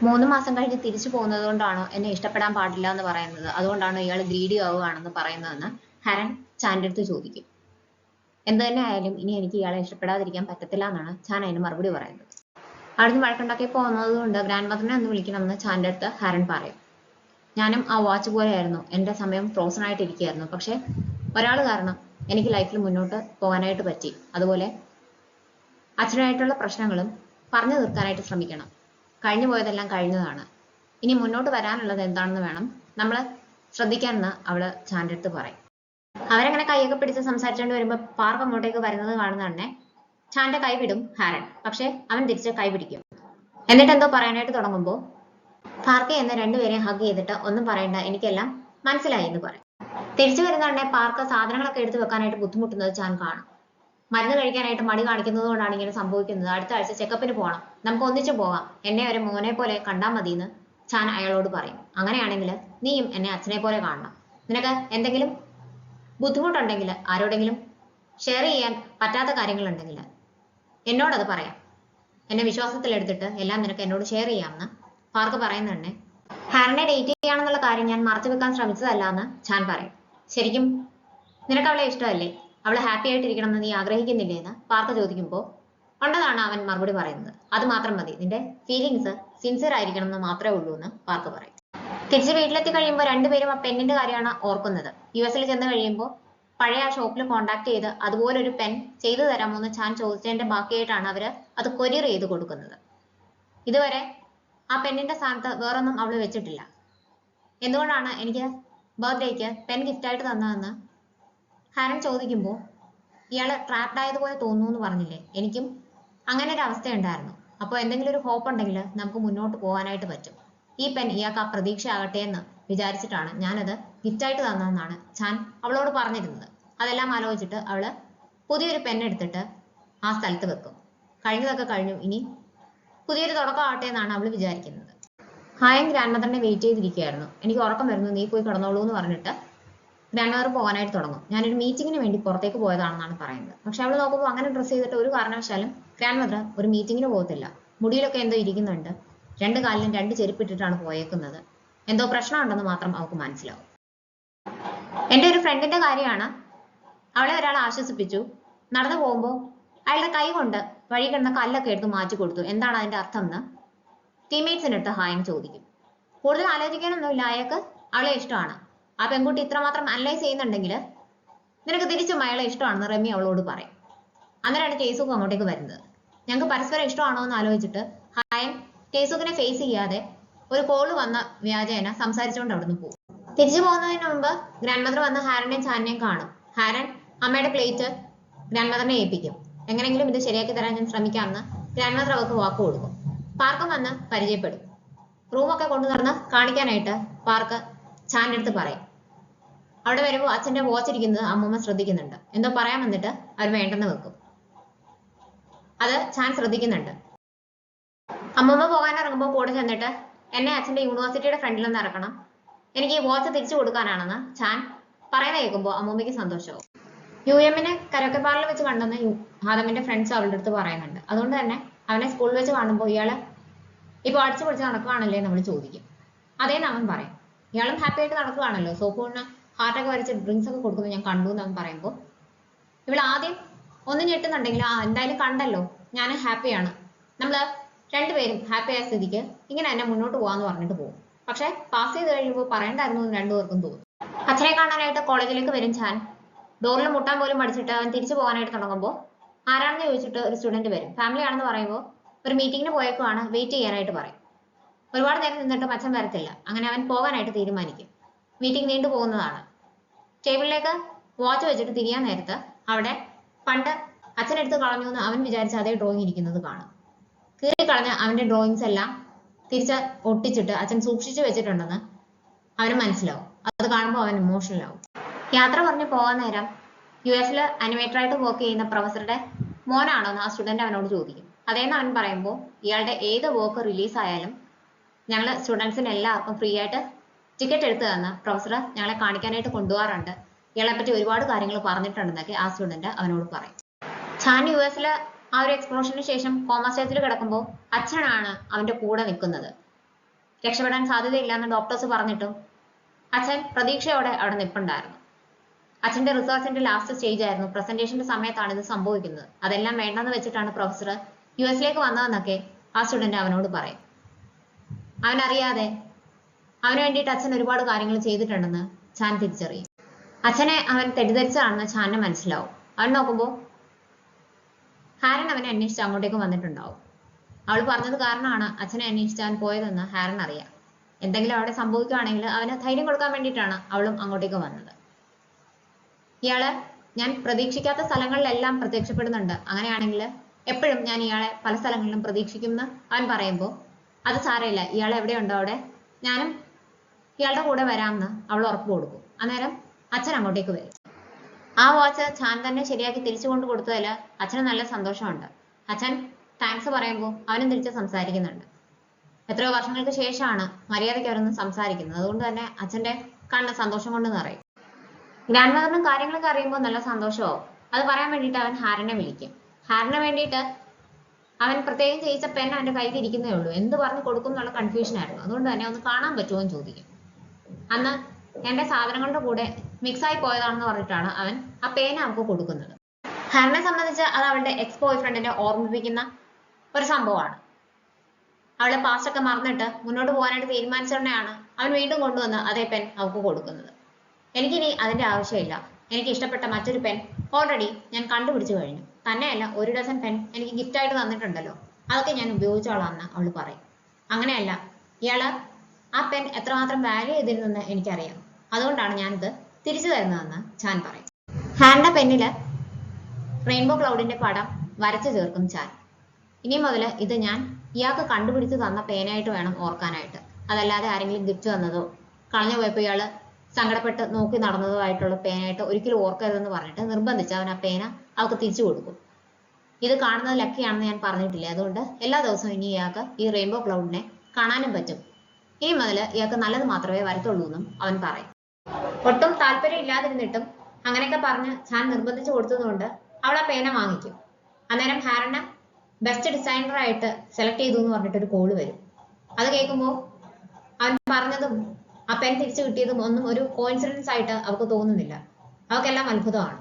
3 മാസം കഴിഞ്ഞ് തിരിച്ചു പോകുന്നത് കൊണ്ടാണോ എന്നെ ഇഷ്ടപ്പെടാൻ പാടില്ല എന്ന് പറയുന്നത്? അതുകൊണ്ടാണോ ഇയാൾ ഗ്രീഡി ആവുകയാണെന്ന് പറയുന്നതെന്ന് ഹാരൻ ചാൻ്റെ അടുത്ത് ചോദിക്കും. എന്ത് തന്നെ ആയാലും ഇനി എനിക്ക് ഇയാളെ ഇഷ്ടപ്പെടാതിരിക്കാൻ പറ്റത്തില്ല എന്നാണ് ചാൻ അതിന് മറുപടി പറയുന്നത്. അവിടുന്ന് വഴക്കുണ്ടാക്കി പോകുന്നത് കൊണ്ട് ഗ്രാൻഡ് മദറിനെ ഒന്ന് വിളിക്കണമെന്ന് ചാൻ്റെ അടുത്ത് ഹാരൻ പറയും. ഞാനും ആ വാച്ച് പോലെയായിരുന്നു, എൻ്റെ സമയം ഫ്രോസൺ ആയിട്ടിരിക്കുകയായിരുന്നു. പക്ഷേ ഒരാൾ കാരണം എനിക്ക് ലൈഫിൽ മുന്നോട്ട് പോകാനായിട്ട് പറ്റി. അതുപോലെ അച്ഛനായിട്ടുള്ള പ്രശ്നങ്ങളും പറഞ്ഞു തീർക്കാനായിട്ട് ശ്രമിക്കണം. കഴിഞ്ഞു പോയതെല്ലാം കഴിഞ്ഞതാണ്. ഇനി മുന്നോട്ട് വരാനുള്ളത് എന്താണെന്ന് വേണം നമ്മൾ ശ്രദ്ധിക്കാനെന്ന് അവള് ചാൻ്റെ അടുത്ത് പറയും. അവരങ്ങനെ കൈയൊക്കെ പിടിച്ച് സംസാരിച്ചുകൊണ്ട് വരുമ്പോൾ പാർക്ക് അങ്ങോട്ടേക്ക് വരുന്നത് കാണുന്ന തന്നെ ചാൻ്റെ കൈ വിടും ഹാരൻ. പക്ഷെ അവൻ തിരിച്ച് കൈ പിടിക്കും. എന്നിട്ട് എന്തോ പറയാനായിട്ട് തുടങ്ങുമ്പോൾ പാർക്ക് എന്ന രണ്ടുപേരെയും ഹഗ് ചെയ്തിട്ട് ഒന്നും പറയണ്ട, എനിക്കെല്ലാം മനസ്സിലായി എന്ന് പറയും. തിരിച്ചു വരുന്ന തന്നെ പാർക്ക് സാധനങ്ങളൊക്കെ എടുത്തു വെക്കാനായിട്ട് ബുദ്ധിമുട്ടുന്നത് ചാൻ കാണും. മരുന്ന് കഴിക്കാനായിട്ട് മടി കാണിക്കുന്നത് കൊണ്ടാണ് ഇങ്ങനെ സംഭവിക്കുന്നത്. അടുത്ത ആഴ്ച ചെക്കപ്പിന് പോകണം, നമുക്ക് ഒന്നിച്ചു പോകാം, എന്നെ ഒരു മോനെ പോലെ കണ്ടാൽ മതി എന്ന് ചാൻ അയാളോട് പറയും. അങ്ങനെയാണെങ്കിൽ നീയും എന്നെ അച്ഛനെ പോലെ കാണണം. നിനക്ക് എന്തെങ്കിലും ബുദ്ധിമുട്ടുണ്ടെങ്കിൽ, ആരോടെങ്കിലും ഷെയർ ചെയ്യാൻ പറ്റാത്ത കാര്യങ്ങളുണ്ടെങ്കിൽ എന്നോടത് പറയാം. എന്നെ വിശ്വാസത്തിലെടുത്തിട്ട് എല്ലാം നിനക്ക് എന്നോട് ഷെയർ ചെയ്യാമെന്ന് പാർക്ക് പറയുന്നുണ്ട്. ഹാരനെ ഡേറ്റ് ചെയ്യാണെന്നുള്ള കാര്യം ഞാൻ മറച്ചു വെക്കാൻ ശ്രമിച്ചതല്ല എന്ന് ചാൻ പറയും. ശരിക്കും നിനക്ക് അവളെ ഇഷ്ടമല്ലേ? അവളെ ഹാപ്പി ആയിട്ടിരിക്കണം എന്ന് നീ ആഗ്രഹിക്കുന്നില്ലേ എന്ന് പാർക്ക് ചോദിക്കുമ്പോൾ ഉണ്ടെന്നാണ് അവൻ മറുപടി പറയുന്നത്. അത് മാത്രം മതി, നിന്റെ ഫീലിങ്സ് സിൻസിയർ ആയിരിക്കണം എന്ന് മാത്രമേ ഉള്ളൂ എന്ന് പാർക്ക് പറയും. തിരിച്ച് വീട്ടിലെത്തി കഴിയുമ്പോൾ രണ്ടുപേരും ആ പെന്നിന്റെ കാര്യമാണ് ഓർക്കുന്നത്. US ചെന്ന് കഴിയുമ്പോൾ പഴയ ആ ഷോപ്പിൽ കോണ്ടാക്ട് ചെയ്ത് അതുപോലൊരു പെൻ ചെയ്തു തരാമോ എന്ന് ചാൻ ചോദിച്ചതിന്റെ ബാക്കിയായിട്ടാണ് അവര് അത് കൊറിയർ ചെയ്ത് കൊടുക്കുന്നത്. ഇതുവരെ ആ പെന്നിന്റെ സ്ഥാനത്ത് വേറൊന്നും അവള് വെച്ചിട്ടില്ല. എന്തുകൊണ്ടാണ് എനിക്ക് ബർത്ത്ഡേക്ക് പെൻ ഗിഫ്റ്റായിട്ട് തന്നതെന്ന് ഹാരൻ ചോദിക്കുമ്പോൾ ഇയാള് ട്രാപ്ഡ് ആയതുപോലെ തോന്നുന്നു എന്ന് പറഞ്ഞില്ലേ, എനിക്കും അങ്ങനെ ഒരു അവസ്ഥ ഉണ്ടായിരുന്നു. അപ്പോൾ എന്തെങ്കിലും ഒരു ഹോപ്പ് ഉണ്ടെങ്കിൽ നമുക്ക് മുന്നോട്ട് പോകാനായിട്ട് പറ്റും. ഈ പെൻ ഇയാൾക്ക് ആ പ്രതീക്ഷ ആകട്ടെ എന്ന് വിചാരിച്ചിട്ടാണ് ഞാനത് ഗിഫ്റ്റായിട്ട് തന്നതെന്നാണ് ചാൻ അവളോട് പറഞ്ഞിരുന്നത്. അതെല്ലാം ആലോചിച്ചിട്ട് അവള് പുതിയൊരു പെൻ എടുത്തിട്ട് ആ സ്ഥലത്ത് വെക്കും. കഴിഞ്ഞതൊക്കെ കഴിഞ്ഞു, ഇനി പുതിയൊരു തുടക്കം ആവട്ടെ എന്നാണ് അവള് വിചാരിക്കുന്നത്. ഹായൻ ഗ്രാൻഡ് മദറിനെ വെയിറ്റ് ചെയ്തിരിക്കുകയായിരുന്നു. എനിക്ക് ഉറക്കം വരുന്നു, നീ പോയി കിടന്നോളൂ എന്ന് പറഞ്ഞിട്ട് ഗ്രാൻഡ് മദർ പോകാനായിട്ട് തുടങ്ങും. ഞാനൊരു മീറ്റിങ്ങിന് വേണ്ടി പുറത്തേക്ക് പോയതാണെന്നാണ് പറയുന്നത്. പക്ഷെ അവൾ നോക്കുമ്പോൾ അങ്ങനെ ഡ്രസ്സ് ചെയ്തിട്ട് ഒരു കാരണവശാലും ഗ്രാൻഡ് മദർ ഒരു മീറ്റിങ്ങിന് പോകത്തില്ല. മുടിയിലൊക്കെ എന്തോ ഇരിക്കുന്നുണ്ട്. 2 കാലിലും 2 ചെരുപ്പിട്ടിട്ടാണ് പോയേക്കുന്നത്. എന്തോ പ്രശ്നമുണ്ടെന്ന് മാത്രം അവൾക്ക് മനസ്സിലാവും. എൻ്റെ ഒരു ഫ്രണ്ടിന്റെ കാര്യമാണ്, അവളെ ഒരാൾ ആശ്വസിപ്പിച്ചു. നടന്നു പോകുമ്പോൾ അയാളുടെ കൈ കൊണ്ട് വഴി കിടന്ന കല്ലൊക്കെ എടുത്ത് മാറ്റി കൊടുത്തു. എന്താണ് അതിന്റെ അർത്ഥം എന്ന് ടീംമേറ്റ്സിനടുത്ത് ഹായൻ ചോദിക്കും. കൂടുതൽ ആലോചിക്കാനൊന്നുമില്ല, അയാൾക്ക് അവളെ ഇഷ്ടമാണ്. ആ പെൺകുട്ടി ഇത്രമാത്രം അനലൈസ് ചെയ്യുന്നുണ്ടെങ്കിൽ നിനക്ക് തിരിച്ചും അയാളെ ഇഷ്ടമാണെന്ന് റെമി അവളോട് പറയും. അന്നേരമാണ് ടേസൂക്ക് അങ്ങോട്ടേക്ക് വരുന്നത്. ഞങ്ങൾക്ക് പരസ്പരം ഇഷ്ടമാണോ എന്ന് ആലോചിച്ചിട്ട് ഹായൻ ടേസൂക്കിനെ ഫേസ് ചെയ്യാതെ ഒരു കോള് വന്ന വ്യാജേന സംസാരിച്ചുകൊണ്ട് അവിടുന്ന് പോകും. തിരിച്ചു പോകുന്നതിന് മുമ്പ് ഗ്രാൻഡ് മദർ വന്ന് ഹാരനെയും ചാനിനെയും കാണും. ഹാരൻ അമ്മയുടെ പ്ലേറ്റ് ഗ്രാൻഡ് മദറിനെ ഏൽപ്പിക്കും. എങ്ങനെങ്കിലും ഇത് ശരിയാക്കി തരാൻ ഞാൻ ശ്രമിക്കാമെന്ന് ഗ്രാൻഡ് മദർ അവർക്ക് വാക്ക് കൊടുക്കും. പാർക്കും വന്ന് പരിചയപ്പെടും. റൂമൊക്കെ കൊണ്ടു നടന്ന് കാണിക്കാനായിട്ട് പാർക്ക് ചാൻ്റെ അടുത്ത് പറയും. അവിടെ വരുമ്പോൾ അച്ഛൻ്റെ വാച്ച് ഇരിക്കുന്നത് അമ്മൂമ്മ ശ്രദ്ധിക്കുന്നുണ്ട്. എന്തോ പറയാൻ വന്നിട്ട് അവർ വേണ്ടെന്ന് വെക്കും. അത് ചാൻ ശ്രദ്ധിക്കുന്നുണ്ട്. അമ്മൂമ്മ പോകാൻ ഇറങ്ങുമ്പോൾ കൂടെ ചെന്നിട്ട് എന്നെ അച്ഛൻ്റെ യൂണിവേഴ്സിറ്റിയുടെ ഫ്രണ്ടിൽ നിന്ന് ഇറക്കണം, എനിക്ക് ഈ വാച്ച് തിരിച്ചു കൊടുക്കാനാണെന്ന് ചാൻ പറയുന്ന കേൾക്കുമ്പോൾ അമ്മൂമ്മയ്ക്ക് സന്തോഷമാവും. UMനെ കരോക്കെ ബാറിൽ വെച്ച് കണ്ടെന്ന് ഹാദമിന്റെ ഫ്രണ്ട്സ് അവളുടെ അടുത്ത് പറയുന്നുണ്ട്. അതുകൊണ്ട് തന്നെ അവനെ സ്കൂളിൽ വെച്ച് കാണുമ്പോൾ ഇയാള് ഇപ്പോൾ അടിച്ചു പൊളിച്ച് നടക്കുകയാണല്ലേ നമ്മൾ ചോദിക്കും. അതേന്ന് അവൻ പറയും. ഇയാളും ഹാപ്പി ആയിട്ട് നടക്കുകയാണല്ലോ, സോഫൂണിന് ഹാർട്ടൊക്കെ വരച്ച് ഡ്രിങ്ക്സ് ഒക്കെ കൊടുക്കുന്നത് ഞാൻ കണ്ടു എന്ന് അവൻ പറയുമ്പോൾ ഇവൾ ആദ്യം ഒന്ന് ഞെട്ടുന്നുണ്ടെങ്കിൽ എന്തായാലും കണ്ടല്ലോ, ഞാൻ ഹാപ്പിയാണ്, നമ്മൾ രണ്ടുപേരും ഹാപ്പി ആയ സ്ഥിതിക്ക് ഇങ്ങനെ തന്നെ മുന്നോട്ട് പോകാന്ന് പറഞ്ഞിട്ട് പോകും. പക്ഷെ പാസ് ചെയ്ത് കഴിയുമ്പോൾ പറയണ്ടായിരുന്നു എന്ന് രണ്ടുപേർക്കും തോന്നും. അച്ഛനെ കാണാനായിട്ട് കോളേജിലേക്ക് വരും ചാൻ. ഡോറിൽ മുട്ടാൻ പോലും പഠിച്ചിട്ട് അവൻ തിരിച്ചു പോകാനായിട്ട് തുടങ്ങുമ്പോൾ ആരാണെന്ന് ചോദിച്ചിട്ട് ഒരു സ്റ്റുഡന്റ് വരും. ഫാമിലി ആണെന്ന് പറയുമ്പോൾ ഒരു മീറ്റിങ്ങിന് പോയേക്കുവാണ്, വെയിറ്റ് ചെയ്യാനായിട്ട് പറയും. ഒരുപാട് നേരം നിന്നിട്ടും അച്ഛൻ വരത്തില്ല. അങ്ങനെ അവൻ പോകാനായിട്ട് തീരുമാനിക്കും. മീറ്റിംഗ് നീണ്ടു പോകുന്നതാണ്. ടേബിളിലേക്ക് വാച്ച് വെച്ചിട്ട് തിരിയാൻ നേരത്ത് അവിടെ പണ്ട് അച്ഛനെടുത്ത് കളഞ്ഞു എന്ന് അവൻ വിചാരിച്ച അതേ ഡ്രോയിങ് ഇരിക്കുന്നത് കാണും. കീറിക്കളഞ്ഞ അവന്റെ ഡ്രോയിങ്സ് എല്ലാം തിരിച്ച് ഒട്ടിച്ചിട്ട് അച്ഛൻ സൂക്ഷിച്ചു വെച്ചിട്ടുണ്ടെന്ന് അവന് മനസ്സിലാവും. അത് കാണുമ്പോൾ അവൻ ഇമോഷണൽ ആവും. യാത്ര പറഞ്ഞ് പോകാൻ നേരം US അനിമേറ്ററായിട്ട് വർക്ക് ചെയ്യുന്ന പ്രൊഫസറുടെ മോനാണോ എന്ന് ആ സ്റ്റുഡന്റ് അവനോട് ചോദിക്കും. അതേന്ന് അവൻ പറയുമ്പോൾ ഇയാളുടെ ഏത് വർക്ക് റിലീസ് ആയാലും ഞങ്ങൾ സ്റ്റുഡൻസിന് എല്ലാവർക്കും ഫ്രീ ആയിട്ട് ടിക്കറ്റ് എടുത്ത് തന്ന് പ്രൊഫസർ ഞങ്ങളെ കാണിക്കാനായിട്ട് കൊണ്ടുപോകാറുണ്ട്, ഇയാളെ പറ്റി ഒരുപാട് കാര്യങ്ങൾ പറഞ്ഞിട്ടുണ്ടെന്നൊക്കെ ആ സ്റ്റുഡന്റ് അവനോട് പറയും. ചാൻ US ആ ഒരു എക്സ്പ്ലോഷന് ശേഷം കോമ സ്റ്റേജിൽ കിടക്കുമ്പോൾ അച്ഛനാണ് അവന്റെ കൂടെ നിൽക്കുന്നത്. രക്ഷപ്പെടാൻ സാധ്യതയില്ലാന്ന് ഡോക്ടേഴ്സ് പറഞ്ഞിട്ടും അച്ഛൻ പ്രതീക്ഷയോടെ അവിടെ നിൽപ്പുണ്ടായിരുന്നു. അച്ഛന്റെ റിസർച്ചിന്റെ ലാസ്റ്റ് സ്റ്റേജ് ആയിരുന്നു. പ്രസന്റേഷന്റെ സമയത്താണ് ഇത് സംഭവിക്കുന്നത്. അതെല്ലാം വേണ്ടെന്ന് വെച്ചിട്ടാണ് പ്രൊഫസർ യുഎസിലേക്ക് വന്നതെന്നൊക്കെ ആ സ്റ്റുഡന്റ് അവനോട് പറയും. അവനറിയാതെ അവന് വേണ്ടിയിട്ട് അച്ഛൻ ഒരുപാട് കാര്യങ്ങൾ ചെയ്തിട്ടുണ്ടെന്ന് ചാൻ തിരിച്ചറിയും. അച്ഛനെ അവൻ തെറ്റിദ്ധരിച്ചതാണെന്ന് ചാന് മനസ്സിലാവും. അവൻ നോക്കുമ്പോൾ ഹാരൻ അവനെ അന്വേഷിച്ച് അങ്ങോട്ടേക്ക് വന്നിട്ടുണ്ടാവും. അവൾ പറഞ്ഞത് കാരണമാണ് അച്ഛനെ അന്വേഷിച്ച് അവൻ പോയതെന്ന് ഹാരൻ അറിയാം. എന്തെങ്കിലും അവിടെ സംഭവിക്കുകയാണെങ്കിൽ അവന് ധൈര്യം കൊടുക്കാൻ വേണ്ടിയിട്ടാണ് അവളും അങ്ങോട്ടേക്ക് വന്നത്. ഇയാള് ഞാൻ പ്രതീക്ഷിക്കാത്ത സ്ഥലങ്ങളിലെല്ലാം പ്രത്യക്ഷപ്പെടുന്നുണ്ട്, അങ്ങനെയാണെങ്കിൽ എപ്പോഴും ഞാൻ ഇയാളെ പല സ്ഥലങ്ങളിലും പ്രതീക്ഷിക്കുമെന്ന് അവൻ പറയുമ്പോൾ അത് സാരമില്ല, ഇയാൾ എവിടെയുണ്ടോ അവിടെ ഞാനും ഇയാളുടെ കൂടെ വരാമെന്ന് അവൾ ഉറപ്പ് കൊടുക്കും. അന്നേരം അച്ഛൻ അങ്ങോട്ടേക്ക് വരും. ആ വാച്ച് ചാൻ തന്നെ ശരിയാക്കി തിരിച്ചു കൊണ്ട് കൊടുത്തതിൽ അച്ഛന് നല്ല സന്തോഷമുണ്ട്. അച്ഛൻ താങ്ക്സ് പറയുമ്പോൾ അവനും തിരിച്ച് സംസാരിക്കുന്നുണ്ട്. എത്രയോ വർഷങ്ങൾക്ക് ശേഷമാണ് മര്യാദയ്ക്ക് അവരൊന്ന് സംസാരിക്കുന്നത്. അതുകൊണ്ട് തന്നെ അച്ഛന്റെ കണ്ണ് സന്തോഷം കൊണ്ട് നിറയും. ഗ്രാൻഡ് മദറിനും കാര്യങ്ങളൊക്കെ അറിയുമ്പോൾ നല്ല സന്തോഷമാവും. അത് പറയാൻ വേണ്ടിയിട്ട് അവൻ ഹാരനെ വിളിക്കും. ഹാരന് വേണ്ടിയിട്ട് അവൻ പ്രത്യേകം ചെയ്യിച്ച പെൻ അവന്റെ കയ്യിൽ ഇരിക്കുന്നേ ഉള്ളൂ. എന്ത് പറഞ്ഞു കൊടുക്കും എന്നുള്ള കൺഫ്യൂഷൻ ആയിരുന്നു. അതുകൊണ്ട് തന്നെ ഒന്ന് കാണാൻ പറ്റുമോ എന്ന് ചോദിക്കും. അന്ന് എന്റെ സാധനങ്ങളുടെ കൂടെ മിക്സായി പോയതാണെന്ന് പറഞ്ഞിട്ടാണ് അവൻ ആ പേന അവൾക്ക് കൊടുക്കുന്നത്. ഹാരനെ സംബന്ധിച്ച് അത് അവളുടെ എക്സ് ബോയ് ഫ്രണ്ടിനെ ഓർമ്മിപ്പിക്കുന്ന ഒരു സംഭവമാണ്. അവളെ പാസ്റ്റൊക്കെ മറന്നിട്ട് മുന്നോട്ട് പോകാനായിട്ട് തീരുമാനിച്ചോടെയാണ് അവൻ വീണ്ടും കൊണ്ടുവന്ന് അതേ പെൻ അവൾക്ക് കൊടുക്കുന്നത്. എനിക്കിനി അതിന്റെ ആവശ്യമില്ല, എനിക്ക് ഇഷ്ടപ്പെട്ട മറ്റൊരു പെൻ ഓൾറെഡി ഞാൻ കണ്ടുപിടിച്ചു കഴിഞ്ഞു. തന്നെയല്ല, 1 ഡസൻ പെൻ എനിക്ക് ഗിഫ്റ്റായിട്ട് തന്നിട്ടുണ്ടല്ലോ, അതൊക്കെ ഞാൻ ഉപയോഗിച്ചോളാമെന്ന് അവൾ പറയും. അങ്ങനെയല്ല, ഇയാള് ആ പെൻ എത്രമാത്രം വാല്യൂ ചെയ്തിരുന്നെന്ന് എനിക്കറിയാം, അതുകൊണ്ടാണ് ഞാനിത് തിരിച്ചു തരുന്നതെന്ന് ചാൻ പറയും. ഹാൻഡ പെന്നില് റെയിൻബോ ക്ലൗഡിന്റെ പടം വരച്ചു ചേർക്കും ചാൻ. ഇനി മുതൽ ഇത് ഞാൻ ഇയാൾക്ക് കണ്ടുപിടിച്ച് തന്ന പേനായിട്ട് വേണം ഓർക്കാനായിട്ട്, അതല്ലാതെ ആരെങ്കിലും ഗിഫ്റ്റ് തന്നതോ കളഞ്ഞു പോയപ്പോൾ ഇയാള് സങ്കടപ്പെട്ട് നോക്കി നടന്നതോ ആയിട്ടുള്ള പേനായിട്ട് ഒരിക്കലും ഓർക്കരുതെന്ന് പറഞ്ഞിട്ട് നിർബന്ധിച്ച് അവൻ ആ പേന അവൾക്ക് തിരിച്ചു കൊടുക്കും. ഇത് കാണുന്നത് ലക്കിയാണെന്ന് ഞാൻ പറഞ്ഞിട്ടില്ല, അതുകൊണ്ട് എല്ലാ ദിവസവും ഇനി ഇയാൾക്ക് ഈ റെയിൻബോ ക്ലൗഡിനെ കാണാനും പറ്റും. ഇനി മുതൽ ഇയാൾക്ക് നല്ലത് മാത്രമേ വരത്തുള്ളൂ എന്നും അവൻ പറയും. ഒട്ടും താല്പര്യം ഇല്ലാതിരുന്നിട്ടും അങ്ങനെയൊക്കെ പറഞ്ഞ് ഞാൻ നിർബന്ധിച്ചു കൊടുത്തതുകൊണ്ട് അവൾ ആ പേന വാങ്ങിക്കും. അന്നേരം ഹാരനെ ബെസ്റ്റ് ഡിസൈനർ ആയിട്ട് സെലക്ട് ചെയ്തു എന്ന് പറഞ്ഞിട്ട് ഒരു കോള് വരും. അത് കേൾക്കുമ്പോൾ അവൻ പറഞ്ഞതും ആ പെൻ തിരിച്ചു കിട്ടിയതും ഒന്നും ഒരു കോയിൻസിഡൻസ് ആയിട്ട് അവൾക്ക് തോന്നുന്നില്ല. അവൾക്കെല്ലാം അത്ഭുതമാണ്.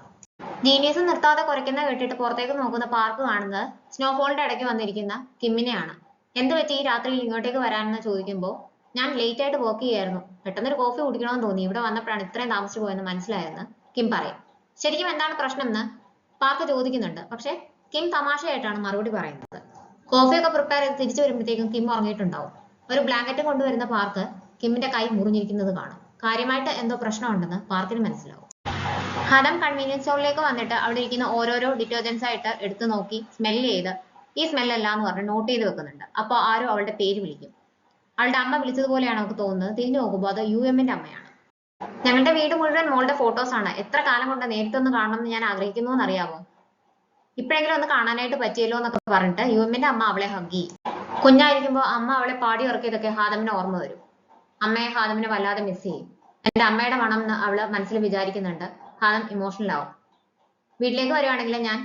ജീനിയസ് നിർത്താതെ കുറയ്ക്കുന്ന കേട്ടിട്ട് പുറത്തേക്ക് നോക്കുന്ന പാർക്ക് കാണുന്നത് സ്നോഫോളിന്റെ ഇടയ്ക്ക് വന്നിരിക്കുന്ന കിമ്മിനെയാണ്. എന്ത് പറ്റി ഈ രാത്രിയിൽ ഇങ്ങോട്ടേക്ക് വരാനെന്ന് ചോദിക്കുമ്പോൾ ഞാൻ ലേറ്റ് ആയിട്ട് വർക്ക് ചെയ്യായിരുന്നു, പെട്ടെന്നൊരു കോഫി കുടിക്കണമെന്ന് തോന്നി, ഇവിടെ വന്നപ്പോഴാണ് ഇത്രയും താമസിച്ചു പോയെന്ന് മനസ്സിലായെന്ന് കിം പറയും. ശരിക്കും എന്താണ് പ്രശ്നം എന്ന് പാർക്ക് ചോദിക്കുന്നുണ്ട്. പക്ഷെ കിം തമാശയായിട്ടാണ് മറുപടി പറയുന്നത്. കോഫിയൊക്കെ പ്രിപ്പയർ ചെയ്ത് തിരിച്ചു വരുമ്പോഴത്തേക്കും കിം ഉറങ്ങിയിട്ടുണ്ടാവും. ഒരു ബ്ലാങ്കറ്റ് കൊണ്ടുവരുന്ന പാർക്ക് കിമ്മിന്റെ കൈ മുറിഞ്ഞിരിക്കുന്നത് കാണും. കാര്യമായിട്ട് എന്തോ പ്രശ്നമുണ്ടെന്ന് പാർക്കിന് മനസ്സിലാവും. ഹദം കൺവീനിയൻസ് സ്റ്റോറിലേക്ക് വന്നിട്ട് അവിടെ ഇരിക്കുന്ന ഓരോരോ ഡിറ്റർജൻസ് ആയിട്ട് എടുത്തു നോക്കി സ്മെല്ല് ചെയ്ത് ഈ സ്മെല്ലല്ല എന്ന് പറഞ്ഞ് നോട്ട് ചെയ്ത് വെക്കുന്നുണ്ട്. അപ്പോൾ ആരോ അവളുടെ പേര് വിളിക്കും. അവളുടെ അമ്മ വിളിച്ചതുപോലെയാണ് അവൾക്ക് തോന്നുന്നത്. തിരിഞ്ഞു നോക്കുമ്പോൾ അത് യുഎമ്മിന്റെ അമ്മയാണ്. ഞങ്ങളുടെ വീട് മുഴുവൻ മോളുടെ ഫോട്ടോസ് ആണ്, എത്ര കാലം കൊണ്ട് നേരിട്ടൊന്ന് കാണണം എന്ന് ഞാൻ ആഗ്രഹിക്കുന്നു എന്നറിയാമോ, ഇപ്പോഴെങ്കിലും ഒന്ന് കാണാനായിട്ട് പറ്റിയല്ലോ എന്നൊക്കെ പറഞ്ഞിട്ട് യുഎമ്മിന്റെ അമ്മ അവളെ ഹഗ് ചെയ്യും. കുഞ്ഞായിരിക്കുമ്പോൾ അമ്മ അവളെ പാടി ഉറക്കിയതൊക്കെ ഹാദമിന് ഓർമ്മ വരും. അമ്മയെ ഹാദമിന് വല്ലാതെ മിസ് ചെയ്യും. എന്റെ അമ്മയുടെ മണം എന്ന് അവള് മനസ്സിൽ വിചാരിക്കുന്നുണ്ട്. ഹാദം ഇമോഷണൽ ആവും. വീട്ടിലേക്ക് വരുവാണെങ്കിൽ ഞാൻ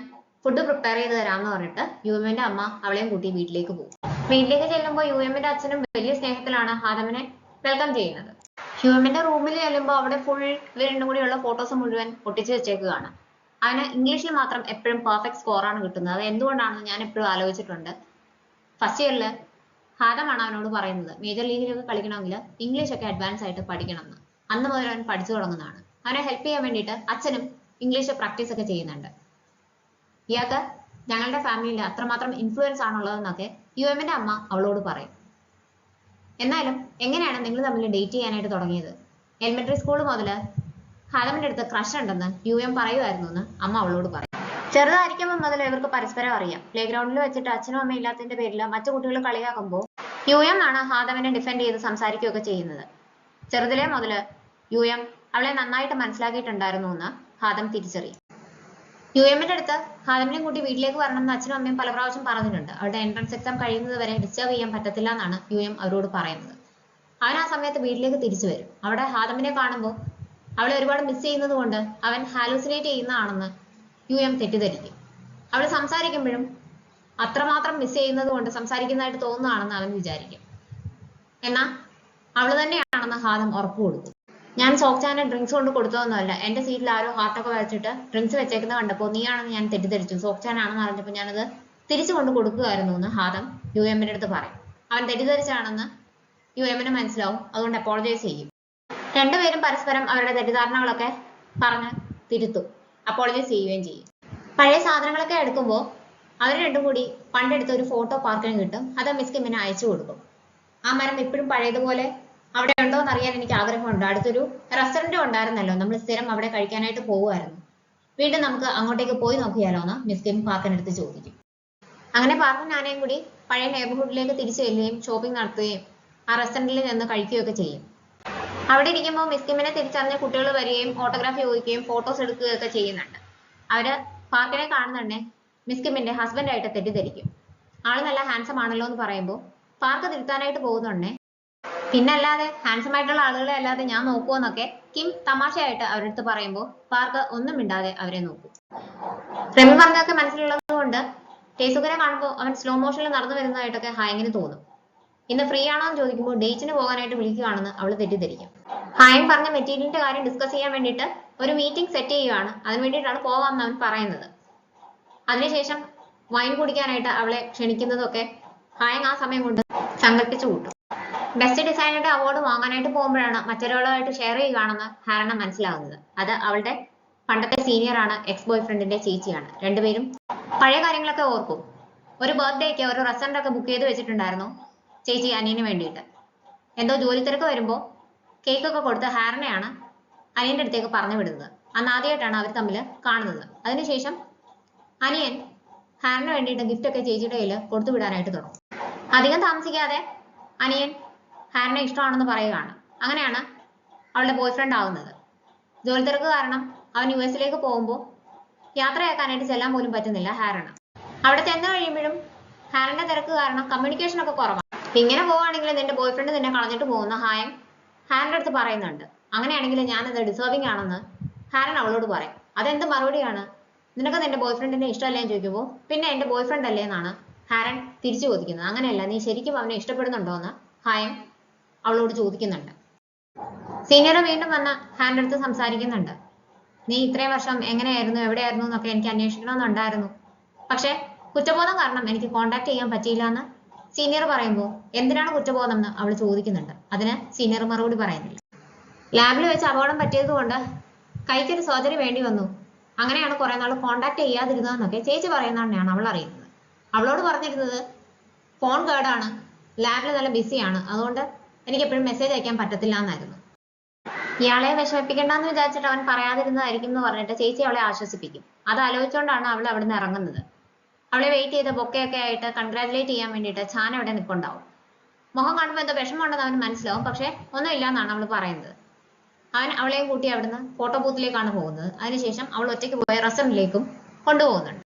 ഫുഡ് പ്രിപ്പയർ ചെയ്ത് തരാമെന്ന് പറഞ്ഞിട്ട് യുഎമ്മിന്റെ അമ്മ അവളെയും കൂട്ടി വീട്ടിലേക്ക് പോകും. വീട്ടിലേക്ക് ചെല്ലുമ്പോൾ യുഎമ്മിന്റെ അച്ഛനും വലിയ സ്നേഹത്തിലാണ് ഹാദമിനെ വെൽക്കം ചെയ്യുന്നത്. യുഎമ്മിന്റെ റൂമിൽ ചെല്ലുമ്പോൾ അവിടെ ഫുൾ ഇവർ രണ്ടും കൂടിയുള്ള ഫോട്ടോസ് മുഴുവൻ ഒട്ടിച്ചു വെച്ചേക്കുകയാണ്. അവന് ഇംഗ്ലീഷിൽ മാത്രം എപ്പോഴും പെർഫെക്റ്റ് സ്കോറാണ് കിട്ടുന്നത്. അത് എന്തുകൊണ്ടാണെന്ന് ഞാൻ എപ്പോഴും ആലോചിച്ചിട്ടുണ്ട്. ഫസ്റ്റ് ഇയറിൽ ഹാദമാണ് അവനോട് പറയുന്നത് മേജർ ലീഗിലൊക്കെ കളിക്കണമെങ്കിൽ ഇംഗ്ലീഷ് ഒക്കെ അഡ്വാൻസ് ആയിട്ട് പഠിക്കണം എന്ന്. അന്ന് മുതൽ അവൻ പഠിച്ചു തുടങ്ങുന്നതാണ്. അവനെ ഹെൽപ്പ് ചെയ്യാൻ വേണ്ടിയിട്ട് അച്ഛനും ഇംഗ്ലീഷ് പ്രാക്ടീസ് ഒക്കെ ചെയ്യുന്നുണ്ട്. ഇയാൾക്ക് ഞങ്ങളുടെ ഫാമിലിയിൽ അത്രമാത്രം ഇൻഫ്ലുവൻസ് ആണുള്ളതെന്നൊക്കെ യുഎമ്മിന്റെ അമ്മ അവളോട് പറയും. എന്നാലും എങ്ങനെയാണ് നിങ്ങൾ തമ്മിൽ ഡേറ്റ് ചെയ്യാനായിട്ട് തുടങ്ങിയത്? എലിമെന്ററി സ്കൂൾ മുതൽ ഹാദമിന്റെ അടുത്ത് ക്രഷ് ഉണ്ടെന്ന് യുഎം പറയുമായിരുന്നു എന്ന് അമ്മ അവളോട് പറയും. ചെറുതായിരിക്കുമ്പോൾ മുതൽ ഇവർക്ക് പരസ്പരം അറിയാം. പ്ലേ ഗ്രൗണ്ടിൽ വെച്ചിട്ട് അച്ഛനും അമ്മയും ഇല്ലാത്തതിന്റെ പേരിൽ മറ്റു കുട്ടികൾ കളിയാക്കുമ്പോൾ യുഎം ആണ് ഹാദമിനെ ഡിഫെൻഡ് ചെയ്ത് സംസാരിക്കുകയൊക്കെ ചെയ്യുന്നത്. ചെറുതിലേ മുതൽ യുഎം അവളെ നന്നായിട്ട് മനസ്സിലാക്കിയിട്ടുണ്ടായിരുന്നു എന്ന് ഹാദം തിരിച്ചറിയും. യുഎമ്മിന്റെ അടുത്ത് ഹാദമിനെയും കൂട്ടി വീട്ടിലേക്ക് വരണം എന്ന് അച്ഛനും അമ്മയും പല പ്രാവശ്യം പറഞ്ഞിട്ടുണ്ട്. അവളുടെ എൻട്രൻസ് എക്സാം കഴിയുന്നത് വരെ ഡിസ്റ്റർബ് ചെയ്യാൻ പറ്റത്തില്ല എന്നാണ് യുഎം അവരോട് പറയുന്നത്. അവൻ ആ സമയത്ത് വീട്ടിലേക്ക് തിരിച്ചു വരും. അവിടെ ഹാദമിനെ കാണുമ്പോൾ അവളെ ഒരുപാട് മിസ് ചെയ്യുന്നത് കൊണ്ട് അവൻ ഹാലൂസിനേറ്റ് ചെയ്യുന്നതാണെന്ന് യുഎം തെറ്റിദ്ധരിക്കും. അവൾ സംസാരിക്കുമ്പോഴും അത്രമാത്രം മിസ് ചെയ്യുന്നത് കൊണ്ട് സംസാരിക്കുന്നതായിട്ട് തോന്നുന്നതാണെന്ന് അവൻ വിചാരിക്കും. എന്നാ അവള് തന്നെയാണെന്ന് ഹാദം ഉറപ്പ് കൊടുത്തു. ഞാൻ സോക്ചാനെ ഡ്രിങ്ക്സ് കൊണ്ട് കൊടുത്തതൊന്നുമല്ല. എന്റെ സീറ്റിൽ ആരോ ഹാർട്ടൊക്കെ വെച്ചിട്ട് ഡ്രിങ്ക്സ് വെച്ചേക്കുന്ന കണ്ടപ്പോൾ നീയാണെന്ന് ഞാൻ തെറ്റിദ്ധരിച്ചു. സോക്ചാനാണെന്ന് അറിഞ്ഞപ്പോൾ ഞാനത് തിരിച്ചു കൊണ്ട് കൊടുക്കുകയായിരുന്നു എന്ന് ഹാദം യുഎമ്മിന്റെ അടുത്ത് പറയും. അവൻ തെറ്റിദ്ധരിച്ചാണെന്ന് യുഎമ്മിന് മനസ്സിലാവും. അതുകൊണ്ട് അപ്പോളജൈസ് ചെയ്യും. രണ്ടുപേരും പരസ്പരം അവരുടെ തെറ്റിദ്ധാരണകളൊക്കെ പറഞ്ഞ് തിരുത്തും, അപ്പോളജൈസ് ചെയ്യുകയും ചെയ്യും. പഴയ സാധനങ്ങളൊക്കെ എടുക്കുമ്പോൾ അവർ രണ്ടും കൂടി പണ്ടെടുത്ത ഒരു ഫോട്ടോ പാർക്കിന് കിട്ടും. അത് മിസ് കിമ്മിന് അയച്ചു കൊടുക്കും. ആ മരം ഇപ്പോഴും പഴയതുപോലെ അവിടെ ഉണ്ടോ എന്ന് അറിയാൻ എനിക്ക് ആഗ്രഹമുണ്ട്. അടുത്തൊരു റെസ്റ്റോറന്റ് ഉണ്ടായിരുന്നല്ലോ, നമ്മൾ സ്ഥിരം അവിടെ കഴിക്കാനായിട്ട് പോകുമായിരുന്നു. വീണ്ടും നമുക്ക് അങ്ങോട്ടേക്ക് പോയി നോക്കിയാലോ എന്ന് മിസ് കിം പാർക്കിനടുത്ത് ചോദിക്കും. അങ്ങനെ പാർക്കും ഞാനേയും കൂടി പഴയ നെയ്ബർഹുഡിലേക്ക് തിരിച്ചു ചെല്ലുകയും ഷോപ്പിംഗ് നടത്തുകയും ആ റെസ്റ്റോറന്റിൽ നിന്ന് കഴിക്കുകയൊക്കെ ചെയ്യും. അവിടെ ഇരിക്കുമ്പോൾ മിസ് കിമ്മിനെ തിരിച്ചറിഞ്ഞ കുട്ടികൾ വരികയും ഓട്ടോഗ്രാഫ് ചോദിക്കുകയും ഫോട്ടോസ് എടുക്കുകയൊക്കെ ചെയ്യുന്നുണ്ട്. അവര് പാർക്കിനെ കാണുന്നുണ്ടേ മിസ് കിമ്മിന്റെ ഹസ്ബൻഡായിട്ട് തെറ്റിദ്ധരിക്കും. ആള് നല്ല ഹാൻസം ആണല്ലോ എന്ന് പറയുമ്പോൾ പാർക്ക് തിരുത്താനായിട്ട് പോകുന്നുണ്ടേ പിന്നല്ലാതെ ഹാൻസം ആയിട്ടുള്ള ആളുകളെ അല്ലാതെ ഞാൻ നോക്കുമെന്നൊക്കെ കിം തമാശയായിട്ട് അവരുടെ അടുത്ത് പറയുമ്പോൾ പാർക്ക് ഒന്നും മിണ്ടാതെ അവരെ നോക്കും. റെമി പറഞ്ഞതൊക്കെ മനസ്സിലുള്ളത് കൊണ്ട് ടേസുകനെ കാണുമ്പോൾ അവൻ സ്ലോ മോഷനിൽ നടന്നു വരുന്നതായിട്ടൊക്കെ ഹായങ്ങിന് തോന്നും. ഇന്ന് ഫ്രീ ആണോ എന്ന് ചോദിക്കുമ്പോൾ ഡേറ്റിന് പോകാനായിട്ട് വിളിക്കുകയാണെന്ന് അവള് തെറ്റിദ്ധരിക്കും. ഹായങ് പറഞ്ഞ മെറ്റീരിയലിന്റെ കാര്യം ഡിസ്കസ് ചെയ്യാൻ വേണ്ടിയിട്ട് ഒരു മീറ്റിംഗ് സെറ്റ് ചെയ്യുകയാണ്. അതിന് വേണ്ടിയിട്ടാണ് പോകാമെന്ന് അവൻ പറയുന്നത്. അതിനുശേഷം വൈൻ കുടിക്കാനായിട്ട് അവളെ ക്ഷണിക്കുന്നതൊക്കെ ഹായങ് ആ സമയം കൊണ്ട് സങ്കല്പിച്ചു കൂട്ടും. ബെസ്റ്റ് ഡിസൈനറുടെ അവാർഡ് വാങ്ങാനായിട്ട് പോകുമ്പോഴാണ് മറ്റൊരാളുമായിട്ട് ഷെയർ ചെയ്യുകയാണെന്ന് ഹാരണ മനസ്സിലാകുന്നത്. അത് അവളുടെ പണ്ടത്തെ സീനിയറാണ്, എക്സ് ബോയ് ഫ്രണ്ടിന്റെ ചേച്ചിയാണ്. രണ്ടുപേരും പഴയ കാര്യങ്ങളൊക്കെ ഓർക്കും. ഒരു ബർത്ത്ഡേക്ക് ഒരു റെസ്റ്റോറന്റ് ഒക്കെ ബുക്ക് ചെയ്ത് വെച്ചിട്ടുണ്ടായിരുന്നു ചേച്ചി അനിയന് വേണ്ടിയിട്ട്. എന്തോ ജോലി തിരക്ക് വരുമ്പോൾ കേക്കൊക്കെ കൊടുത്ത് ഹാരണയാണ് അനിയന്റെ അടുത്തേക്ക് പറഞ്ഞു വിടുന്നത്. അന്ന് ആദ്യമായിട്ടാണ് അവർ തമ്മിൽ കാണുന്നത്. അതിനുശേഷം അനിയൻ ഹാരന് വേണ്ടിയിട്ട് ഗിഫ്റ്റ് ഒക്കെ ചേച്ചിയുടെ കയ്യിൽ കൊടുത്തു വിടാനായിട്ട് തുടങ്ങും. അധികം താമസിക്കാതെ അനിയൻ ഹാരനെ ഇഷ്ടമാണെന്ന് പറയുകയാണ്. അങ്ങനെയാണ് അവളുടെ ബോയ് ഫ്രണ്ട് ആവുന്നത്. ജോലി തിരക്ക് കാരണം അവൻ യുഎസിലേക്ക് പോകുമ്പോൾ യാത്രയാക്കാനായിട്ട് ചെല്ലാൻ പോലും പറ്റുന്നില്ല ഹാരന്. അവിടെ ചെന്ന് കഴിയുമ്പോഴും ഹാരന്റെ തിരക്ക് കാരണം കമ്മ്യൂണിക്കേഷൻ ഒക്കെ കുറവാണ്. ഇങ്ങനെ പോവുകയാണെങ്കിൽ നിന്റെ ബോയ് ഫ്രണ്ട് നിന്നെ കളഞ്ഞിട്ട് പോകുന്ന ഹായങ് ഹാരന്റെ അടുത്ത് പറയുന്നുണ്ട്. അങ്ങനെയാണെങ്കിൽ ഞാനത് ഡിസേർവിംഗ് ആണെന്ന് ഹാരൻ അവളോട് പറയും. അതെന്ത് മറുപടിയാണ്? നിനക്ക് നിന്റെ ബോയ് ഫ്രണ്ടിനെ ഇഷ്ടമല്ലേ എന്ന് ചോദിക്കുമ്പോൾ പിന്നെ എന്റെ ബോയ് ഫ്രണ്ട് അല്ലേ എന്നാണ് ഹാരൻ തിരിച്ചു ചോദിക്കുന്നത്. അങ്ങനെയല്ല, നീ ശരിക്കും അവനെ ഇഷ്ടപ്പെടുന്നുണ്ടോ എന്ന് ഹായങ് അവളോട് ചോദിക്കുന്നുണ്ട്. സീനിയർ വീണ്ടും വന്ന് ഹാരന്റെ അടുത്ത് സംസാരിക്കുന്നുണ്ട്. നീ ഇത്രയും വർഷം എങ്ങനെയായിരുന്നു, എവിടെയായിരുന്നു എന്നൊക്കെ എനിക്ക് അന്വേഷിക്കണമെന്നുണ്ടായിരുന്നു. പക്ഷെ കുറ്റബോധം കാരണം എനിക്ക് കോണ്ടാക്ട് ചെയ്യാൻ പറ്റിയില്ല എന്ന് സീനിയർ പറയുമ്പോൾ എന്തിനാണ് കുറ്റബോധം എന്ന് അവൾ ചോദിക്കുന്നുണ്ട്. അതിന് സീനിയർ മറുപടി പറയുന്നില്ല. ലാബിൽ വെച്ച് അപകടം പറ്റിയത് കൊണ്ട് കൈക്കൊരു സർജറി വേണ്ടി വന്നു. അങ്ങനെയാണ് കുറെ നാൾ കോണ്ടാക്ട് ചെയ്യാതിരുന്നതെന്നൊക്കെ ചേച്ചി പറയുന്നതാണ് അവൾ അറിയുന്നത്. അവളോട് പറഞ്ഞിരുന്നത് ഫോൺ കേടാണ്, ലാബിൽ നല്ല ബിസിയാണ്, അതുകൊണ്ട് എനിക്ക് എപ്പോഴും മെസ്സേജ് അയക്കാൻ പറ്റത്തില്ല എന്നായിരുന്നു. ഇയാളെ വിഷമിപ്പിക്കണ്ടെന്ന് വിചാരിച്ചിട്ട് അവൻ പറയാതിരുന്നതായിരിക്കും എന്ന് പറഞ്ഞിട്ട് ചേച്ചി അവളെ ആശ്വസിപ്പിക്കും. അത് ആലോചിച്ചുകൊണ്ടാണ് അവൾ അവിടെ നിന്ന് ഇറങ്ങുന്നത്. അവളെ വെയിറ്റ് ചെയ്ത് ബൊക്കെയൊക്കെ ആയിട്ട് കൺഗ്രാജുലേറ്റ് ചെയ്യാൻ വേണ്ടിയിട്ട് ചാൻ അവിടെ നിൽപ്പുണ്ടാവും. മുഖം കാണുമ്പോൾ എന്തോ വിഷമമുണ്ടെന്ന് അവന് മനസ്സിലാവും. പക്ഷെ ഒന്നുമില്ല എന്നാണ് അവൾ പറയുന്നത്. അവൻ അവളെയും കൂട്ടി അവിടുന്ന് ഫോട്ടോ ബൂത്തിലേക്കാണ് പോകുന്നത്. അതിനുശേഷം അവൾ ഒറ്റയ്ക്ക് പോയ റെസ്റ്റോറന്റിലേക്കും കൊണ്ടുപോകുന്നുണ്ട്.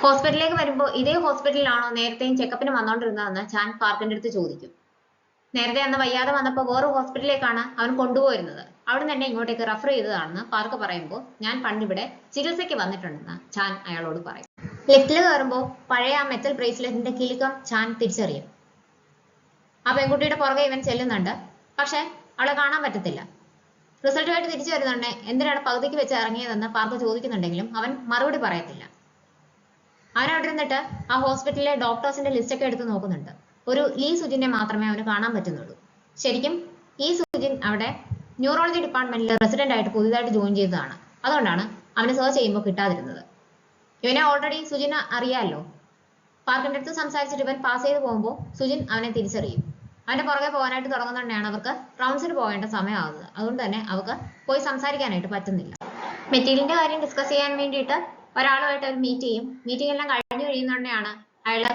ഹോസ്പിറ്റലിലേക്ക് വരുമ്പോൾ ഇതേ ഹോസ്പിറ്റലിലാണോ നേരത്തെയും ചെക്കപ്പിന് വന്നോണ്ടിരുന്നതെന്ന് ചാൻ പാർക്കിന്റെ അടുത്ത് ചോദിക്കും. നേരത്തെ അന്ന് വയ്യാതെ വന്നപ്പോൾ വേറെ ഹോസ്പിറ്റലിലേക്കാണ് അവൻ കൊണ്ടുപോയിരുന്നത്. അവിടെ തന്നെ ഇങ്ങോട്ടേക്ക് റെഫർ ചെയ്തതാണെന്ന് പാർക്ക് പറയുമ്പോൾ ഞാൻ പണ്ടിവിടെ ചികിത്സയ്ക്ക് വന്നിട്ടുണ്ടെന്ന് ചാൻ അയാളോട് പറയും. ലിഫ്റ്റിൽ കയറുമ്പോൾ പഴയ ആ മെറ്റൽ ബ്രേസ്ലെറ്റിന്റെ കിലുക്കം ചാൻ തിരിച്ചറിയും. ആ പെൺകുട്ടിയുടെ പുറകെ ഇവൻ ചെല്ലുന്നുണ്ട്. പക്ഷെ അവളെ കാണാൻ പറ്റത്തില്ല. റിസൾട്ടുമായിട്ട് തിരിച്ചു വരുന്നുണ്ട്. എന്തിനാണ് പകുതിക്ക് വെച്ച് ഇറങ്ങിയതെന്ന് പാർക്ക് ചോദിക്കുന്നുണ്ടെങ്കിലും അവൻ മറുപടി പറയത്തില്ല. അവൻ അവിടെ ഇരുന്നിട്ട് ആ ഹോസ്പിറ്റലിലെ ഡോക്ടേഴ്സിന്റെ ലിസ്റ്റ് ഒക്കെ എടുത്ത് നോക്കുന്നുണ്ട്. ഒരു ലീ സുജിനെ മാത്രമേ അവന് കാണാൻ പറ്റുന്നുള്ളൂ. ശരിക്കും ഈ സുജിൻ അവിടെ ന്യൂറോളജി ഡിപ്പാർട്ട്മെന്റിൽ റെസിഡന്റ് ആയിട്ട് പുതിയതായിട്ട് ജോയിൻ ചെയ്തതാണ്. അതുകൊണ്ടാണ് അവന് സെർച്ച് ചെയ്യുമ്പോൾ കിട്ടാതിരുന്നത്. ഇവനെ ഓൾറെഡി സുജിന് അറിയാമല്ലോ. പാർക്കിന്റെ അടുത്ത് സംസാരിച്ചിട്ട് ഇവൻ പാസ് ചെയ്ത് പോകുമ്പോൾ സുജിൻ അവനെ തിരിച്ചറിയും. അവന്റെ പുറകെ പോകാനായിട്ട് തുടങ്ങുന്നതുകൊണ്ടാണ് അവർക്ക് റൗണ്ട്സിന് പോകേണ്ട സമയമാകുന്നത്. അതുകൊണ്ട് തന്നെ അവർക്ക് പോയി സംസാരിക്കാനായിട്ട് പറ്റുന്നില്ല. മെറ്റീരിയലിന്റെ കാര്യം ഡിസ്കസ് ചെയ്യാൻ വേണ്ടിയിട്ട് ഒരാളുമായിട്ട് അവർ മീറ്റ് ചെയ്യും. മീറ്റിംഗ് എല്ലാം കഴിഞ്ഞു കഴിയുന്നതുകൊണ്ടാണ് അയാള്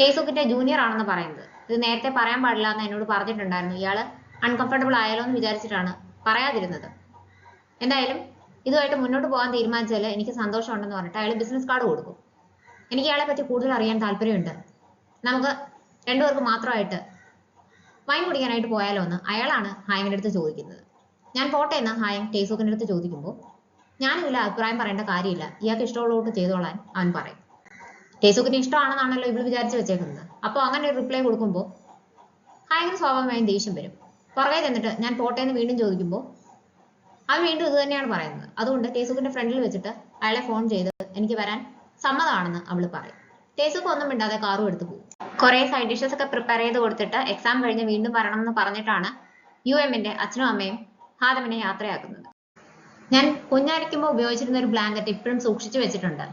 ടേസുക്കിന്റെ ജൂനിയർ ആണെന്ന് പറയുന്നത്. ഇത് നേരത്തെ പറയാൻ പാടില്ല എന്ന് എന്നോട് പറഞ്ഞിട്ടുണ്ടായിരുന്നു. ഇയാള് അൺകംഫർട്ടബിൾ ആയാലോ എന്ന് വിചാരിച്ചിട്ടാണ് പറയാതിരുന്നത്. എന്തായാലും ഇതുമായിട്ട് മുന്നോട്ട് പോകാൻ തീരുമാനിച്ചാൽ എനിക്ക് സന്തോഷമുണ്ടെന്ന് പറഞ്ഞിട്ട് അയാൾ ബിസിനസ് കാർഡ് കൊടുക്കും. എനിക്ക് ഇയാളെ പറ്റി കൂടുതൽ അറിയാൻ താല്പര്യമുണ്ട്. നമുക്ക് രണ്ടുപേർക്ക് മാത്രമായിട്ട് വൈൻ കുടിക്കാനായിട്ട് പോയാലോ എന്ന് അയാളാണ് ഹായങ്ങിന്റെ അടുത്ത് ചോദിക്കുന്നത്. ഞാൻ പോട്ടെ എന്ന് ഹായങ് ടേസൂക്കിന്റെ അടുത്ത് ചോദിക്കുമ്പോൾ ഞാനിതിൽ അഭിപ്രായം പറയേണ്ട കാര്യമില്ല, ഇയാൾക്ക് ഇഷ്ടമുള്ളവർക്ക് ചെയ്തോളാൻ അവൻ പറയും. ടേസൂക്കിന് ഇഷ്ടമാണെന്നാണല്ലോ ഇവള് വിചാരിച്ചു വെച്ചേക്കുന്നത്. അപ്പോൾ അങ്ങനെ ഒരു റിപ്ലൈ കൊടുക്കുമ്പോൾ ഹായങ്ങിന് സ്വാഭാവികമായും ദേഷ്യം വരും. പുറകെ ചെന്നിട്ട് ഞാൻ പോട്ടേന്ന് വീണ്ടും ചോദിക്കുമ്പോൾ അവൻ വീണ്ടും ഇത് തന്നെയാണ് പറയുന്നത്. അതുകൊണ്ട് തേസുക്കിന്റെ ഫ്രണ്ടിൽ വെച്ചിട്ട് അയാളെ ഫോൺ ചെയ്ത് എനിക്ക് വരാൻ സമ്മതമാണെന്ന് അവള് പറയും. തേസുക്ക് ഒന്നും മിണ്ടാതെ കാറും എടുത്ത് പോകും. കുറെ സൈഡ് ഡിഷസ് ഒക്കെ പ്രിപ്പയർ ചെയ്ത് കൊടുത്തിട്ട് എക്സാം കഴിഞ്ഞ് വീണ്ടും വരണം എന്ന് പറഞ്ഞിട്ടാണ് യുഎമ്മിന്റെ അച്ഛനും അമ്മയും ഹാദമിനെ യാത്രയാക്കുന്നത്. ഞാൻ കുഞ്ഞായിരിക്കുമ്പോൾ ഉപയോഗിച്ചിരുന്ന ഒരു ബ്ലാങ്കറ്റ് ഇപ്പോഴും സൂക്ഷിച്ചു വെച്ചിട്ടുണ്ട്.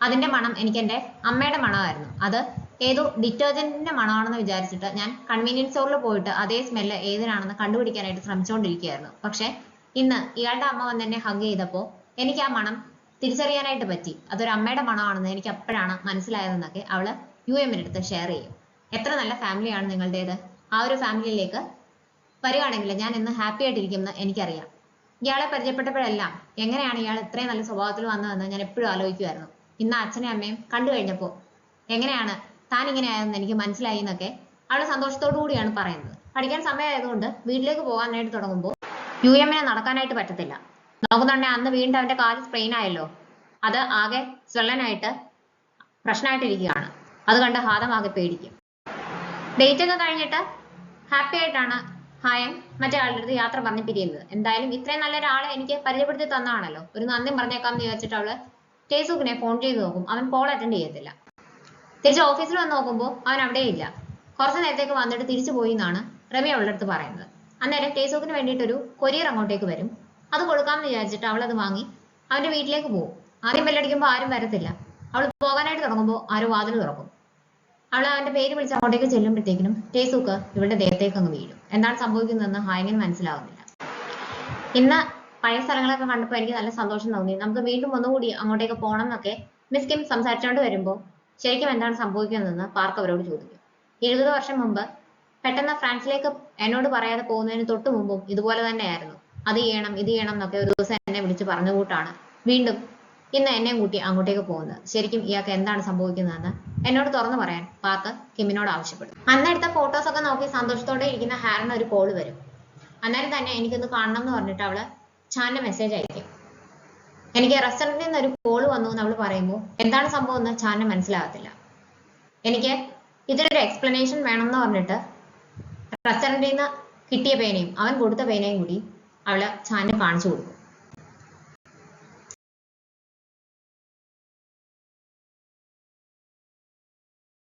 അതിന്റെ മണം എനിക്ക് എന്റെ അമ്മയുടെ മണമായിരുന്നു. അത് ഏതോ ഡിറ്റർജന്റിന്റെ മണമാണെന്ന് വിചാരിച്ചിട്ട് ഞാൻ കൺവീനിയൻസ് സ്റ്റോറിൽ പോയിട്ട് അതേ സ്മെല്ല് ഏതിനാണെന്ന് കണ്ടുപിടിക്കാനായിട്ട് ശ്രമിച്ചുകൊണ്ടിരിക്കുകയായിരുന്നു. പക്ഷെ ഇന്ന് ഇയാളുടെ അമ്മ വന്ന് എന്നെ ഹഗ് ചെയ്തപ്പോൾ എനിക്ക് ആ മണം തിരിച്ചറിയാനായിട്ട് പറ്റി. അതൊരു അമ്മയുടെ മണമാണെന്ന് എനിക്ക് അപ്പോഴാണ് മനസ്സിലായതെന്നൊക്കെ അവള് യുഎമ്മിന്റെ അടുത്ത് ഷെയർ ചെയ്യും. എത്ര നല്ല ഫാമിലിയാണ് നിങ്ങളുടേത്. ആ ഒരു ഫാമിലിയിലേക്ക് വരികയാണെങ്കിൽ ഞാൻ ഇന്ന് ഹാപ്പി ആയിട്ടിരിക്കുമെന്ന് എനിക്കറിയാം. ഇയാളെ പരിചയപ്പെട്ടപ്പോഴെല്ലാം എങ്ങനെയാണ് ഇയാൾ ഇത്രയും നല്ല സ്വഭാവത്തിൽ വന്നതെന്ന് ഞാൻ എപ്പോഴും ആലോചിക്കുമായിരുന്നു. ഇന്ന് അച്ഛനെയും അമ്മയും കണ്ടു കഴിഞ്ഞപ്പോൾ എങ്ങനെയാണ് താൻ ഇങ്ങനെ ആയതെന്ന് എനിക്ക് മനസ്സിലായി എന്നൊക്കെ അവള് സന്തോഷത്തോടു കൂടിയാണ് പറയുന്നത്. പഠിക്കാൻ സമയമായതുകൊണ്ട് വീട്ടിലേക്ക് പോകാനായിട്ട് തുടങ്ങുമ്പോൾ യുഎമ്മിനെ നടക്കാനായിട്ട് പറ്റത്തില്ല. നോക്കുന്നുണ്ടെ അന്ന് വീണ്ടും അവന്റെ കാല് സ്പ്രെയിൻ ആയല്ലോ. അത് ആകെ സ്വെള്ളനായിട്ട് പ്രശ്നമായിട്ടിരിക്കുകയാണ്. അത് കണ്ട് ഹാദം ആകെ പേടിക്കും. ഡേറ്റ് ഒക്കെ കഴിഞ്ഞിട്ട് ഹാപ്പി ആയിട്ടാണ് ഹായം മറ്റേ ആളുടെ അടുത്ത് യാത്ര പറഞ്ഞ് പിരിയുന്നത്. എന്തായാലും ഇത്രയും നല്ലൊരാളെ എനിക്ക് പരിചയപ്പെടുത്തി തന്നതാണല്ലോ, ഒരു നന്ദിയും പറഞ്ഞേക്കാമെന്ന് വിചാരിച്ചിട്ട് അവള് ടേസുക്കിനെ ഫോൺ ചെയ്ത് നോക്കും. അവൻ കോൾ അറ്റൻഡ് ചെയ്യത്തില്ല. തിരിച്ച് ഓഫീസിൽ വന്ന് നോക്കുമ്പോൾ അവൻ അവിടെ ഇല്ല. കുറച്ച് നേരത്തേക്ക് വന്നിട്ട് തിരിച്ചു പോയി എന്നാണ് റമി അവളുടെ അടുത്ത് പറയുന്നത്. അന്നേരം ടേസുക്കിന് വേണ്ടിയിട്ടൊരു കൊറിയർ അങ്ങോട്ടേക്ക് വരും. അത് കൊടുക്കാമെന്ന് വിചാരിച്ചിട്ട് അവൾ അത് വാങ്ങി അവന്റെ വീട്ടിലേക്ക് പോകും. ആദ്യം ബെല്ലടിക്കുമ്പോൾ ആരും വരത്തില്ല. അവൾ പോകാനായിട്ട് തുടങ്ങുമ്പോൾ ആരും വാതിൽ തുറക്കും. അവൾ അവന്റെ പേര് വിളിച്ച് അങ്ങോട്ടേക്ക് ചെല്ലുമ്പോഴത്തേക്കിനും ടേസുക്ക് ഇവളുടെ ദേഹത്തേക്ക് അങ്ങ് വീഴും. എന്താണ് സംഭവിക്കുന്നതെന്ന് ഹായങ്ങിന് മനസ്സിലാവുന്നില്ല. ഇന്ന് പഴയ സ്ഥലങ്ങളൊക്കെ കണ്ടപ്പോൾ എനിക്ക് നല്ല സന്തോഷം തോന്നി. നമുക്ക് വീണ്ടും ഒന്നുകൂടി അങ്ങോട്ടേക്ക് പോകണം എന്നൊക്കെ മിസ് കിം സംസാരിച്ചുകൊണ്ട് വരുമ്പോൾ ശരിക്കും എന്താണ് സംഭവിക്കുന്നതെന്ന് പാർക്ക് അവരോട് ചോദിക്കും. 70 വർഷം മുമ്പ് പെട്ടെന്ന് ഫ്രാൻസിലേക്ക് എന്നോട് പറയാതെ പോകുന്നതിന് തൊട്ട് മുമ്പും ഇതുപോലെ തന്നെയായിരുന്നു. അത് ചെയ്യണം ഇത് ചെയ്യണം എന്നൊക്കെ ഒരു ദിവസം എന്നെ വിളിച്ച് പറഞ്ഞ കൂട്ടാണ് വീണ്ടും ഇന്ന് എന്നെയും കൂട്ടി അങ്ങോട്ടേക്ക് പോകുന്നത്. ശരിക്കും ഇയാൾക്ക് എന്താണ് സംഭവിക്കുന്നതെന്ന് എന്നോട് തുറന്നു പറയാൻ പാർക്ക് കിമ്മിനോട് ആവശ്യപ്പെടും. അന്നെടുത്ത ഫോട്ടോസ് ഒക്കെ നോക്കി സന്തോഷത്തോടെ ഇരിക്കുന്ന ഹാരന് ഒരു കോള് വരും. അന്നേരം തന്നെ എനിക്കൊന്ന് കാണണം എന്ന് പറഞ്ഞിട്ട് അവള് ചാന്റെ മെസ്സേജ് അയക്കും. എനിക്ക് റെസ്റ്റോറന്റിൽ നിന്ന് ഒരു കോള് വന്നു എന്ന് അവള് പറയുമ്പോൾ എന്താണ് സംഭവം എന്ന് ചാന് മനസ്സിലാകത്തില്ല. എനിക്ക് ഇതിനൊരു എക്സ്പ്ലനേഷൻ വേണം എന്ന് പറഞ്ഞിട്ട് റെസ്റ്റോറന്റിൽ നിന്ന് കിട്ടിയ പേനയും അവൻ കൊടുത്ത പേനയും കൂടി അവള് ചാന് കാണിച്ചു കൊടുക്കും.